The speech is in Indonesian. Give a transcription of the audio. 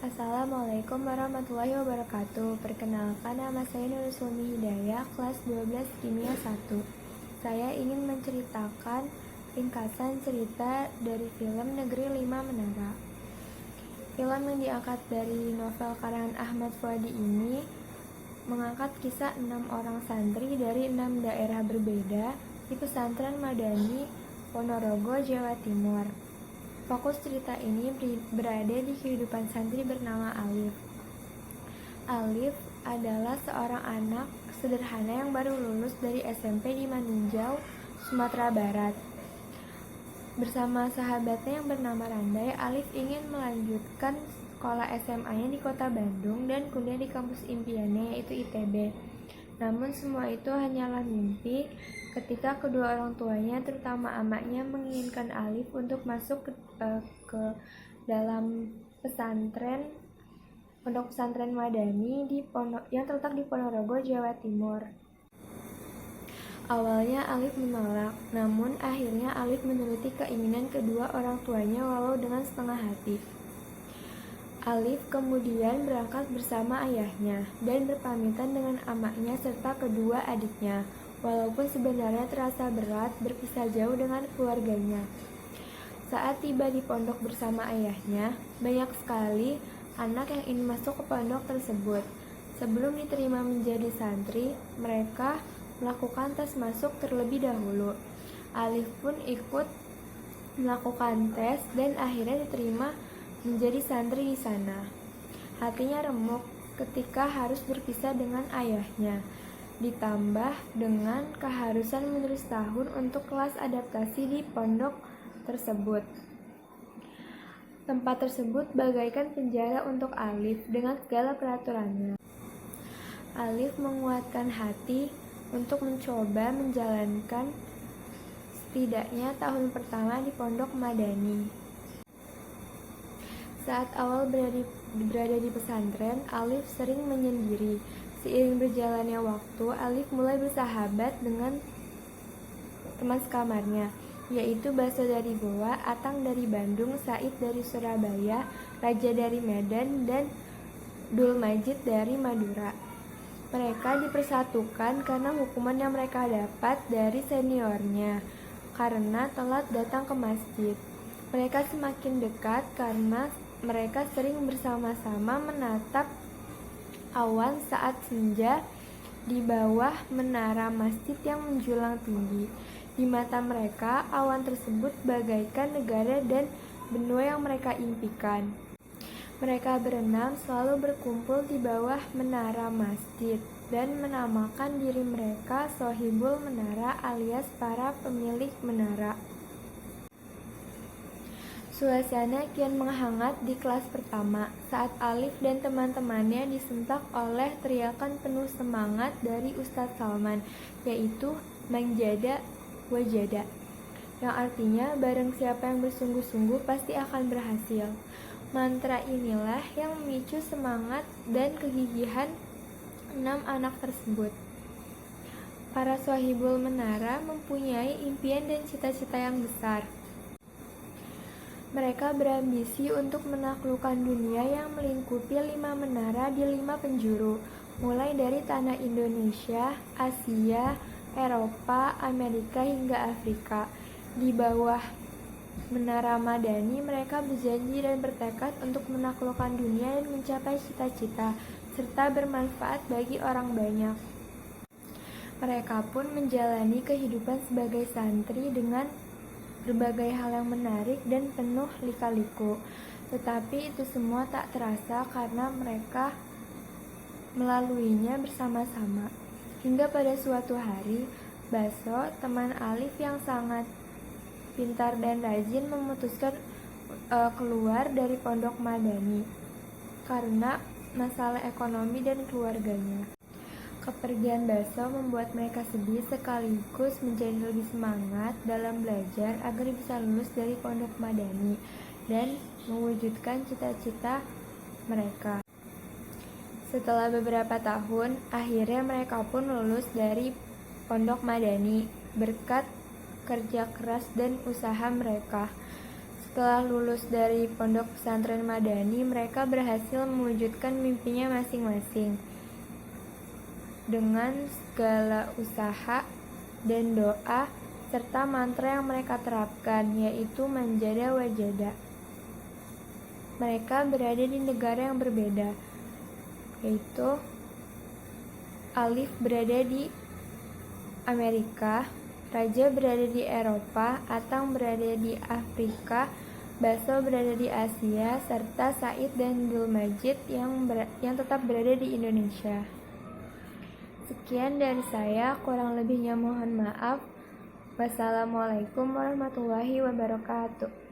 Assalamualaikum warahmatullahi wabarakatuh. Perkenalkan, nama saya Nurul Sulmi Hidayah, kelas 12 Kimia 1. Saya ingin menceritakan ringkasan cerita dari film Negeri Lima Menara. Film yang diangkat dari novel karangan Ahmad Fuadi ini mengangkat kisah 6 orang santri dari 6 daerah berbeda di pesantren Madani, Ponorogo, Jawa Timur. Fokus cerita ini berada di kehidupan santri bernama Alif. Alif adalah seorang anak sederhana yang baru lulus dari SMP di Maninjau, Sumatera Barat. Bersama sahabatnya yang bernama Randai, Alif ingin melanjutkan sekolah SMA-nya di kota Bandung dan kuliah di kampus impiannya yaitu ITB. Namun semua itu hanyalah mimpi ketika kedua orang tuanya, terutama amaknya, menginginkan Alif untuk masuk ke dalam pondok pesantren Madani yang terletak di Ponorogo, Jawa Timur. Awalnya Alif menolak, namun akhirnya Alif menuruti keinginan kedua orang tuanya walau dengan setengah hati. Alif kemudian berangkat bersama ayahnya dan berpamitan dengan amaknya serta kedua adiknya. Walaupun sebenarnya terasa berat berpisah jauh dengan keluarganya. Saat tiba di pondok bersama ayahnya, banyak sekali anak yang ingin masuk ke pondok tersebut. Sebelum diterima menjadi santri, mereka melakukan tes masuk terlebih dahulu. Alif pun ikut melakukan tes dan akhirnya diterima menjadi santri di sana. Hatinya remuk ketika harus berpisah dengan ayahnya. Ditambah dengan keharusan menulis tahun untuk kelas adaptasi di pondok tersebut. Tempat tersebut bagaikan penjara untuk Alif dengan segala peraturannya. Alif menguatkan hati untuk mencoba menjalankan setidaknya tahun pertama di pondok Madani. Saat awal berada di pesantren, Alif sering menyendiri. Seiring berjalannya waktu, Alif mulai bersahabat dengan teman sekamarnya, yaitu Baso dari Goa, Atang dari Bandung, Said dari Surabaya, Raja dari Medan, dan Dul Majid dari Madura. Mereka dipersatukan karena hukuman yang mereka dapat dari seniornya karena telat datang ke masjid. Mereka semakin dekat karena mereka sering bersama-sama menatap awan saat senja di bawah menara masjid yang menjulang tinggi. Di mata mereka, awan tersebut bagaikan negara dan benua yang mereka impikan. Mereka berenam selalu berkumpul di bawah menara masjid dan menamakan diri mereka Sohibul Menara alias para pemilik menara. Suasana kian menghangat di kelas pertama saat Alif dan teman-temannya disentak oleh teriakan penuh semangat dari Ustadz Salman, yaitu Manjada Wajada, yang artinya barang siapa yang bersungguh-sungguh pasti akan berhasil. Mantra inilah yang memicu semangat dan kegigihan 6 anak tersebut. Para Sohibul Menara mempunyai impian dan cita-cita yang besar. Mereka berambisi untuk menaklukkan dunia yang melingkupi 5 menara di 5 penjuru, mulai dari tanah Indonesia, Asia, Eropa, Amerika hingga Afrika. Di bawah Menara Madani, mereka berjanji dan bertekad untuk menaklukkan dunia dan mencapai cita-cita, serta bermanfaat bagi orang banyak. Mereka pun menjalani kehidupan sebagai santri dengan berbagai hal yang menarik dan penuh lika-liku. Tetapi itu semua tak terasa karena mereka melaluinya bersama-sama. Hingga pada suatu hari, Baso, teman Alif yang sangat pintar dan rajin, memutuskan keluar dari pondok Madani karena masalah ekonomi dan keluarganya. Kepergian Baso membuat mereka sedih sekaligus menjadi lebih semangat dalam belajar agar bisa lulus dari pondok Madani dan mewujudkan cita-cita mereka. Setelah beberapa tahun, akhirnya mereka pun lulus dari pondok Madani berkat kerja keras dan usaha mereka. Setelah lulus dari Pondok Pesantren Madani, mereka berhasil mewujudkan mimpinya masing-masing. Dengan segala usaha dan doa, serta mantra yang mereka terapkan, yaitu manjada wajada. Mereka berada di negara yang berbeda, yaitu Alif berada di Amerika, Raja berada di Eropa, Atang berada di Afrika, Baso berada di Asia, serta Said dan Dulmajid yang tetap berada di Indonesia. Sekian dari saya, kurang lebihnya mohon maaf. Wassalamualaikum warahmatullahi wabarakatuh.